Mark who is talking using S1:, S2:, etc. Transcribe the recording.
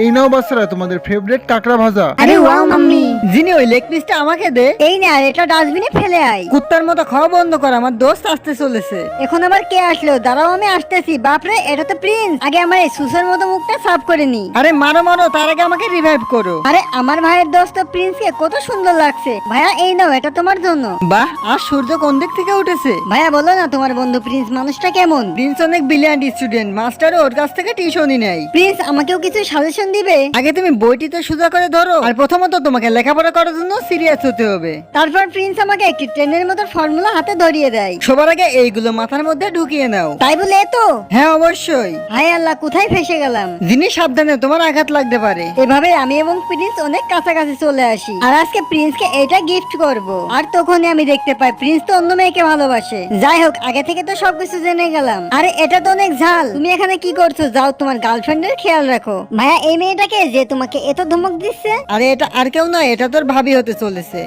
S1: এই নাও বাচ্চারা তোমাদের ফেভারিট কাঁকড়া ভাজা।
S2: আরে ওয়াও মাম্মি,
S3: জিনি ওই লেগ পিসটা আমাকে দে।
S2: এই নে আর এটা ডাস্টবিনে ফেলে আয়।
S3: কুত্তার মতো খাওয়া বন্ধ কর, আমার দোস্ত আসতে চলেছে।
S2: এখন আবার কে আসলো? দাঁড়াও আমি আসতেছি। বাপরে, এটা তো প্রিন্স। আগে আমার এই সুসের মতো মুখটা সাফ করে নি।
S3: আরে মারো মারো, তার আগে আমাকে রিভাইভ করো।
S2: আরে আমার ভাইয়ের দোস্ত প্রিন্সকে কত সুন্দর লাগছে। ভাইয়া এই নাও, এটা তোমার জন্য।
S3: বাহ, আর সূর্য কোন দিক থেকে উঠেছে?
S2: ভাইয়া বলো না তোমার বন্ধু প্রিন্স মানুষটা কেমন?
S3: প্রিন্স অনেক ব্রিলিয়ান্ট স্টুডেন্ট, মাস্টারও ওর কাছ থেকে টিউশনই নেয়।
S2: প্রিন্স আমাকেও কিছু সাজেশন দিবে?
S3: আগে তুমি বইটিতে সোজা করে ধরো, আর প্রথমত তোমাকে লেখাপড়া করার জন্য সিরিয়াস হতে হবে।
S2: তারপর প্রিন্স আমাকে একটি ট্রেনের মতো ফর্মুলা হাতে ধরিয়ে দেয়।
S3: সবার আগে এইগুলো মাথার মধ্যে ঢুকিয়ে নাও।
S2: তাই বলে এতো?
S3: হ্যাঁ অবশ্যই।
S2: হায় আল্লাহ, কোথায় ফেসে গেলাম।
S3: জিনিস সাবধানে, তোমার আঘাত লাগতে পারে।
S2: এভাবে আমি এবং প্রিন্স অনেক কাছাকাছি চলে আসি, আর আজকে প্রিন্সকে এটা গিফট করব। আর তখনই আমি দেখতে পাই প্রিন্স তো অন্য মেয়েকে ভালোবাসে। যাই হোক, আগে থেকে তো সবকিছু জেনে গেলাম। আরে এটা তো অনেক ঝাল। তুমি এখানে কি করছো? যাও, তোমার গার্লফ্রেন্ডের খেয়াল রাখো। ভাইয়া এই মেয়েটাকে যে তোমাকে এত ধমক দিচ্ছে?
S3: আরে এটা আর কেউ নয়, এটা তোর ভাবি হতে চলেছে।